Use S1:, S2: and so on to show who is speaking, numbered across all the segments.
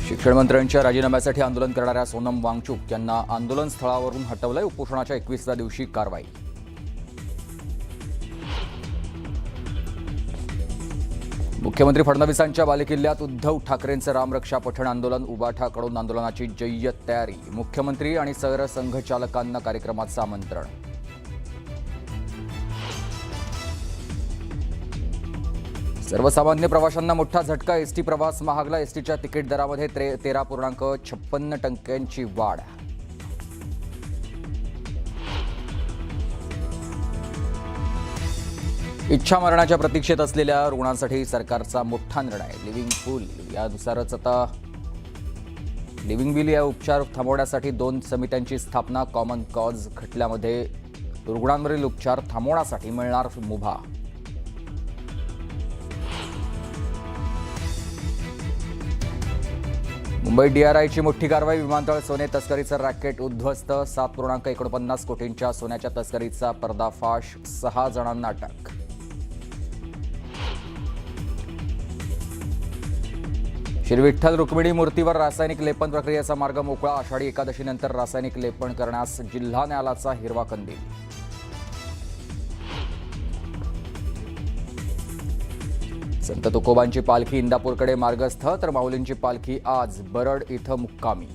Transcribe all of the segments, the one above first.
S1: शिक्षण मंत्र्यांच्या राजीनाम्यासाठी आंदोलन करणाऱ्या सोनम वांगचुक यांना आंदोलन स्थळावरून हटवलंय। उपोषणाच्या 21व्या दिवशी कारवाई। मुख्यमंत्री फडणवीसांच्या बालेकिल्ल्यात उद्धव ठाकरेंचं रामरक्षा पठण आंदोलन। उबाठाकडून आंदोलनाची जय्यत तयारी। मुख्यमंत्री आणि सरसंघचालकांना कार्यक्रमाचं आमंत्रण। सर्वसामान्य प्रवाशांना मोठा झटका। एसटी प्रवास महागला। एसटीच्या तिकीट दरामध्ये 13.56% वाढ। इच्छा मरणाच्या प्रतीक्षेत असलेल्या रुग्णांसाठी सरकारचा मोठा निर्णय। लिव्हिंग पूल यानुसारच आता लिव्हिंग बिल या उपचार थांबवण्यासाठी 2 समित्यांची स्थापना। कॉमन कॉज खटल्यामध्ये रुग्णांवरील उपचार थांबवण्यासाठी मिळणार मुभा। मुंबई DRIची मोठी कारवाई। विमानतळ सोने तस्करीचं रॅकेट उद्ध्वस्त। 7.49 कोटींच्या सोन्याच्या तस्करीचा पर्दाफाश। 6 जणांना अटक। श्री विठ्ठल रुक्मिणी मूर्तीवर रासायनिक लेपन प्रक्रियेचा मार्ग मोकळा। आषाढी एकादशीनंतर रासायनिक लेपन करण्यास जिल्हा न्यायालयाचा हिरवा कंदील। संत तुकोबांची पालखी इंदापूरकडे मार्गस्थ, तर माऊलींची पालखी आज बरड इथं मुक्कामी।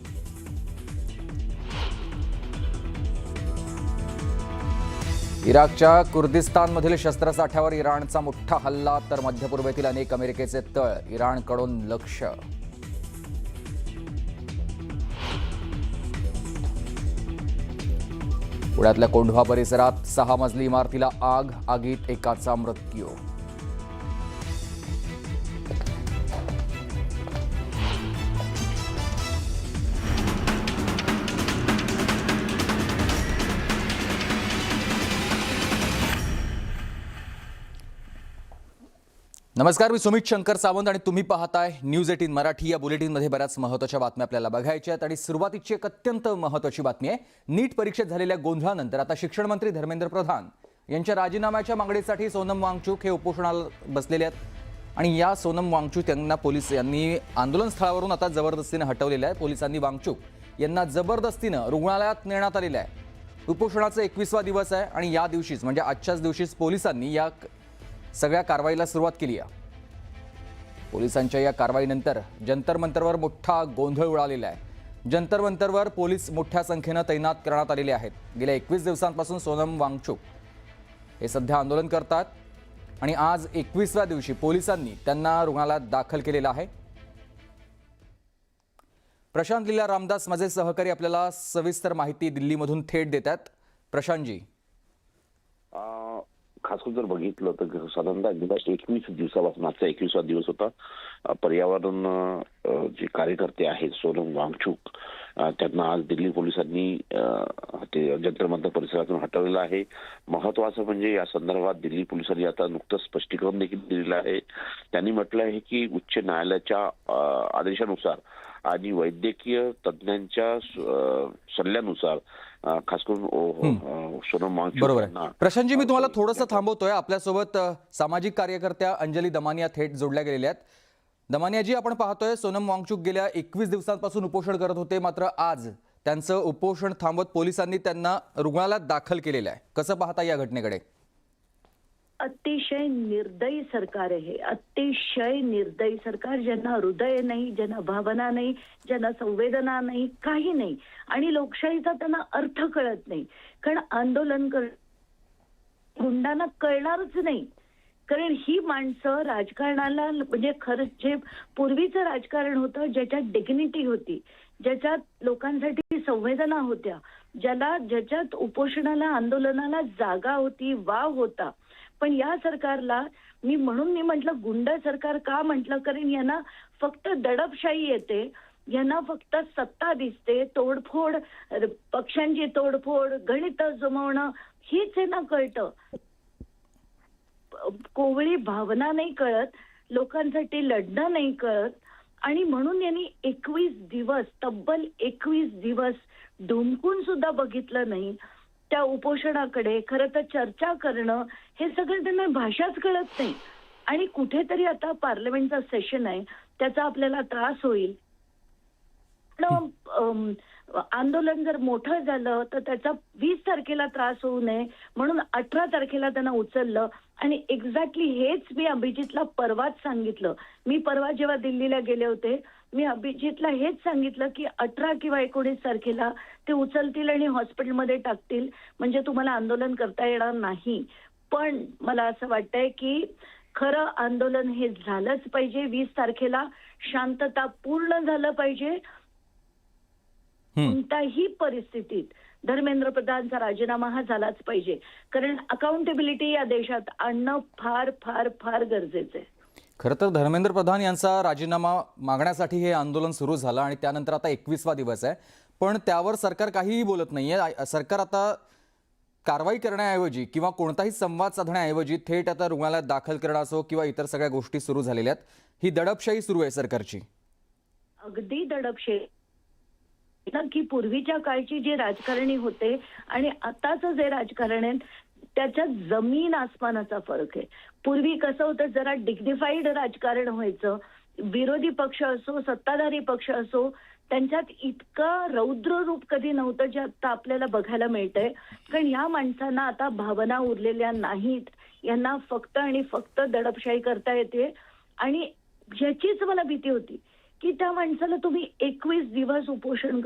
S1: इराकच्या कुर्दिस्तानमधील शस्त्रसाठ्यावर इराणचा मोठा हल्ला, तर मध्य पूर्वेतील अनेक अमेरिकेचे तळ इराणकडून लक्ष्य। पुण्यातल्या कोंढवा परिसरात 6 मजली इमारतीला आग। आगीत एकाचा मृत्यू। नमस्कार, मी सुमित शंकर सावंत आणि तुम्ही पाहताय न्यूज 18 मराठी। या बुलेटिनमध्ये बऱ्याच महत्त्वाच्या बातम्या आपल्याला बघायच्या आहेत आणि सुरुवातीची एक अत्यंत महत्त्वाची बातमी आहे। नीट परीक्षेत झालेल्या गोंधळानंतर आता शिक्षण मंत्री धर्मेंद्र प्रधान यांच्या राजीनाम्याच्या मागणीसाठी सोनम वांगचुक हे उपोषणाला बसलेले आहेत आणि या सोनम वांगचुक यांना पोलीस यांनी आंदोलन स्थळावरून आता जबरदस्तीने हटवलेलं आहे। पोलिसांनी वांगचुक यांना जबरदस्तीने रुग्णालयात नेण्यात आलेलं आहे। उपोषणाचा 21वा दिवस आहे आणि या दिवशीच म्हणजे आजच्याच दिवशीच पोलिसांनी या सगळ्या कारवाईला सुरुवात केली आहे। पोलिसांच्या या कारवाईनंतर जंतर मंतरवर मोठा गोंधळ उडालेला आहे। जंतर मंतरवर पोलीस मोठ्या संख्येने तैनात करण्यात आलेले आहेत। गेल्या 21 दिवसांपासून सोनम वांगचुक हे सध्या आंदोलन करतात आणि आज 21व्या दिवशी पोलिसांनी त्यांना रुग्णालयात दाखल केलेलं आहे। प्रशांत लीला रामदास माझे सहकारी आपल्याला सविस्तर माहिती दिल्लीमधून थेट देतात। प्रशांतजी,
S2: खास करून जर बघितलं तर साधारणतः गेल्या 21 दिवसापासून आजचा 21वा दिवस होता। पर्यावरण जे कार्यकर्ते आहेत सोनम वांगचुक त्यांना आज दिल्ली पोलिसांनी ते जंतर मंतर परिसरातून हटवलेलं आहे। महत्वाचं म्हणजे या संदर्भात दिल्ली पोलिसांनी आता नुकतंच स्पष्टीकरण देखील दिलेलं आहे। त्यांनी म्हटलं आहे की उच्च न्यायालयाच्या आदेशानुसार आणि वैद्यकीय तज्ञांच्या सल्ल्यानुसार खास करून सोनम वांगचुक
S1: बरोबर आहे। प्रशांतजी, मी तुम्हाला थोडंसं थांबवतोय। आपल्यासोबत सामाजिक कार्यकर्त्या अंजली दमानिया थेट जोडल्या गेलेल्या आहेत। दमानियाजी, आपण पाहतोय सोनम वांगचुक गेल्या 21 दिवसांपासून उपोषण करत होते, मात्र आज त्यांचं उपोषण थांबवत पोलिसांनी त्यांना रुग्णालयात दाखल केलेलं आहे। कसं पाहता या घटनेकडे?
S3: अतिशय निर्दयी सरकार आहे। अतिशय निर्दयी सरकार, ज्यांना हृदय नाही, ज्यांना भावना नाही, ज्यांना संवेदना नाही, काही नाही आणि लोकशाहीचा त्यांना अर्थ कळत नाही। कारण आंदोलन गुंडांना कळणारच नाही। कारण ही माणसं राजकारणाला म्हणजे खरंच जे पूर्वीचं राजकारण होतं, ज्याच्यात डिग्निटी होती, ज्याच्यात लोकांसाठी संवेदना होत्या, ज्याच्यात उपोषणाला आंदोलनाला जागा होती, वाव होता। पण या सरकारला मी म्हटलं गुंड सरकार का म्हटलं, कारण यांना फक्त दडपशाही येते, यांना फक्त सत्ता दिसते, तोडफोड, पक्षांची तोडफोड, गणित जमवणं हीच यांना कळतं। कोवळी भावना नाही कळत, लोकांसाठी लढणं नाही कळत आणि म्हणून यांनी 21 दिवस, तब्बल 21 दिवस ढुंकून सुद्धा बघितलं नाही त्या उपोषणाकडे। खरं तर चर्चा करणं हे सगळं त्यांना भाषाच कळत नाही आणि कुठेतरी आता पार्लमेंटचा सेशन आहे, त्याचा आपल्याला त्रास होईल पण आंदोलन जर मोठं झालं तर त्याचा 20 तारखेला त्रास होऊ नये म्हणून 18 तारखेला त्यांना उचललं. आणि एक्झॅक्टली हेच मी अभिजितला परवाच सांगितलं. मी परवा जेव्हा दिल्लीला गेले होते, मी अभिजितला हेच सांगितलं की 18 किंवा 19 तारखेला ते उचलतील आणि हॉस्पिटलमध्ये टाकतील, म्हणजे तुम्हाला आंदोलन करता येणार नाही. पण मला असं वाटतंय की खरं आंदोलन हे झालंच पाहिजे. 20 तारखेला शांतता पूर्ण झालं पाहिजे. कोणत्याही परिस्थितीत धर्मेंद्र प्रधानचा राजीनामा हा झालाच पाहिजे, कारण अकाउंटेबिलिटी या देशात आणणं फार फार फार गरजेचं आहे.
S1: खरं तर धर्मेंद्र प्रधान यांचा राजीनामा मागण्यासाठी हे आंदोलन सुरू झालं आणि त्यानंतर आता 21वा दिवस आहे, पण त्यावर सरकार काहीही बोलत नाहीये. सरकार आता कारवाई करण्याऐवजी किंवा कोणताही संवाद साधण्याऐवजी थेट आता रुग्णालयात दाखल करणं असो किंवा इतर सगळ्या गोष्टी सुरू झालेल्या आहेत. ही दडपशाही सुरू आहे सरकारची.
S3: अगदी दडपशाही की पूर्वीच्या काळची जी राजकारणी होते आणि आताचं जे राजकारण आहे त्याच्यात जमीन आसमानाचा फरक आहे. पूर्वी कसं होतं, जरा डिग्निफाईड राजकारण व्हायचं. विरोधी पक्ष असो सत्ताधारी पक्ष असो, त्यांच्यात इतकं रौद्र रूप कधी नव्हतं जे आता आपल्याला बघायला मिळतंय. कारण या माणसांना आता भावना उरलेल्या नाहीत. यांना फक्त आणि फक्त दडपशाही करता येते. आणि याचीच मला भीती होती की त्या माणसाला तुम्ही 21 दिवस उपोषण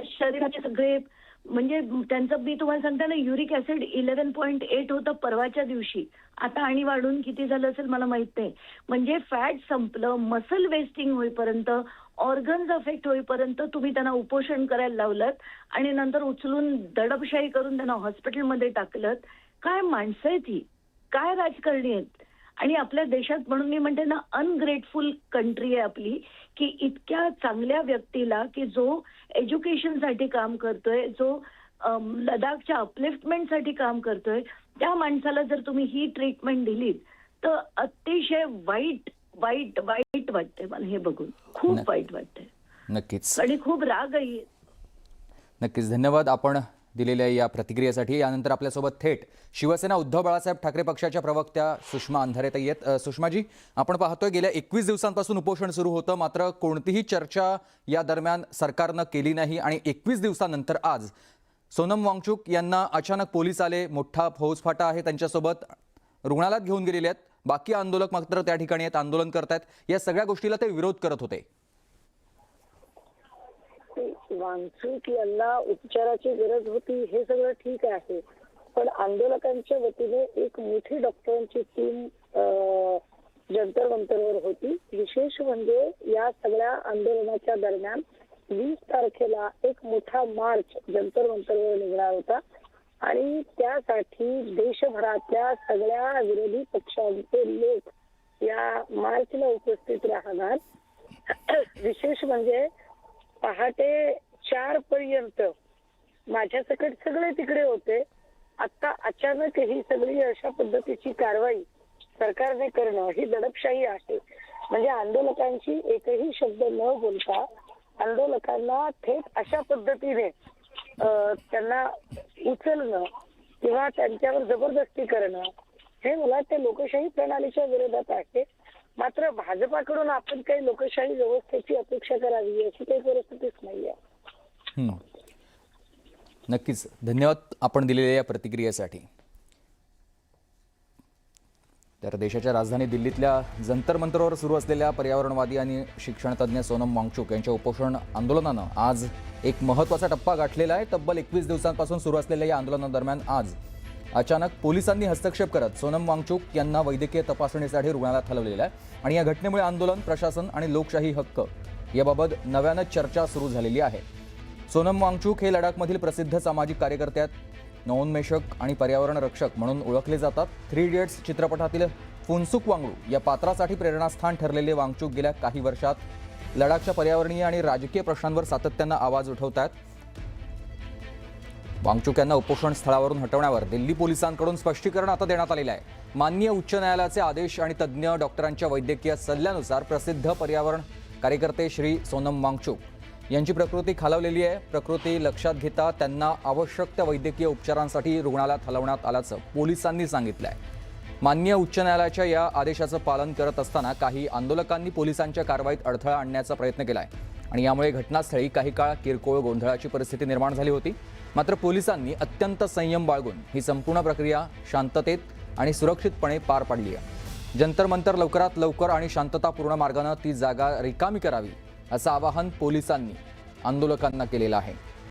S3: शरीराचे सगळे, म्हणजे त्यांचं मी तुम्हाला सांगता ना, युरिक ऍसिड 11.8 होतं परवाच्या दिवशी. आता आणि वाढून किती झालं असेल मला माहित नाही. म्हणजे फॅट संपलं, मसल वेस्टिंग होईपर्यंत, ऑर्गन्स अफेक्ट होईपर्यंत तुम्ही त्यांना उपोषण करायला लावलं आणि नंतर उचलून दडपशाही करून त्यांना हॉस्पिटलमध्ये टाकलं. काय माणसं आहेत ही, काय राजकारणी आहेत. आणि आपल्या देशात, म्हणून मी म्हणते ना, अनग्रेटफुल कंट्री आहे आपली, की इतक्या चांगल्या व्यक्तीला, की जो एज्युकेशनसाठी काम करतोय, जो लडाखच्या अपलिफ्टमेंटसाठी काम करतोय, त्या माणसाला जर तुम्ही ही ट्रीटमेंट दिलीत तर अतिशय वाईट वाईट वाईट वाटते मला हे बघून. खूप वाईट वाटते.
S1: नक्कीच.
S3: आणि खूप रागही.
S1: नक्कीच. धन्यवाद आपण दिलेल्या या प्रतिक्रियेसाठी. यानंतर आपल्यासोबत थेट शिवसेना उद्धव बाळासाहेब ठाकरे पक्षाच्या प्रवक्त्या सुषमा अंधारे ताई आहेत. सुषमाजी, आपण पाहतोय गेल्या 21 दिवसांपासून उपोषण सुरू होतं, मात्र कोणतीही चर्चा या दरम्यान सरकारनं केली नाही. आणि 21 दिवसानंतर आज सोनम वांगचुक यांना अचानक पोलीस आले, मोठा फौजफाटा आहे त्यांच्यासोबत, रुग्णालयात घेऊन गेलेले आहेत. बाकी आंदोलक मात्र त्या ठिकाणी आहेत, आंदोलन करतायत. या सगळ्या गोष्टीला ते विरोध करत होते.
S4: वांगचुक यांना उपचाराची गरज होती हे सगळं ठीक आहे, पण आंदोलकांच्या वतीने एक मोठी डॉक्टरांची टीम जंतर मंतरवर होती. विशेष म्हणजे या सगळ्या आंदोलनाच्या दरम्यान 20 तारखेला एक मोठा मार्च जंतर मंतरवर निघणार होता आणि त्यासाठी देशभरातल्या सगळ्या विरोधी पक्षांचे लोक या मार्चला उपस्थित राहणार. विशेष म्हणजे पहाटे 4 पर्यंत माझ्या सकट सगळे तिकडे होते. आता अचानक ही सगळी अशा पद्धतीची कारवाई सरकारने करणं ही दडपशाही आहे. म्हणजे आंदोलकांशी एकही शब्द न बोलता आंदोलकांना थेट अशा पद्धतीने त्यांना उचलणं किंवा त्यांच्यावर जबरदस्ती करणं हे मला ते लोकशाही प्रणालीच्या विरोधात आहे. मात्र भाजपाकडून आपण काही लोकशाही व्यवस्थेची अपेक्षा करावी अशी काही परिस्थितीच नाहीये.
S1: नक्कीच. धन्यवाद आपण दिलेल्या या प्रतिक्रियेसाठी. तर देशाच्या राजधानी दिल्लीतल्या जंतर मंतरवर सुरू असलेल्या पर्यावरणवादी आणि शिक्षणतज्ञ सोनम वांगचुक यांच्या उपोषण आंदोलनानं आज एक महत्त्वाचा टप्पा गाठलेला आहे. तब्बल 21 दिवसांपासून सुरू असलेल्या या आंदोलनादरम्यान आज अचानक पोलिसांनी हस्तक्षेप करत सोनम वांगचुक यांना वैद्यकीय तपासणीसाठी रुग्णालयात हलवलेलं आहे. आणि या घटनेमुळे आंदोलन, प्रशासन आणि लोकशाही हक्क याबाबत नव्यानं चर्चा सुरू झालेली आहे. सोनम वांगचुक हे लडाखमधील प्रसिद्ध सामाजिक कार्यकर्ते आहेत. नवोन्मेषक आणि पर्यावरण रक्षक म्हणून ओळखले जातात. 3 इडियट्स चित्रपटातील फुनसुक वांगडू या पात्रासाठी प्रेरणास्थान ठरलेले वांगचुक गेल्या काही वर्षात लडाखच्या पर्यावरणीय आणि राजकीय प्रश्नांवर सातत्यानं आवाज उठवतात. वांगचुक यांना उपोषण स्थळावरून हटवण्यावर दिल्ली पोलिसांकडून स्पष्टीकरण आता देण्यात आलेलं आहे. माननीय उच्च न्यायालयाचे आदेश आणि तज्ज्ञ डॉक्टरांच्या वैद्यकीय सल्ल्यानुसार प्रसिद्ध पर्यावरण कार्यकर्ते श्री सोनम वांगचुक यांची प्रकृती खालावलेली आहे. प्रकृती लक्षात घेता त्यांना आवश्यक त्या वैद्यकीय उपचारांसाठी रुग्णालयात हलवण्यात आल्याचं पोलिसांनी सांगितलं आहे. माननीय उच्च न्यायालयाच्या या आदेशाचं पालन करत असताना काही आंदोलकांनी पोलिसांच्या कारवाईत अडथळा आणण्याचा प्रयत्न केला आहे. आणि यामुळे घटनास्थळी काही काळ किरकोळ गोंधळाची परिस्थिती निर्माण झाली होती. मात्र पोलिसांनी अत्यंत संयम बाळगून ही संपूर्ण प्रक्रिया शांततेत आणि सुरक्षितपणे पार पाडली आहे. जंतर मंतर लवकरात लवकर आणि शांततापूर्ण मार्गाने ती जागा रिकामी करावी असं आवाहन पोलिसांनी आंदोलकांना केलेलं आहे.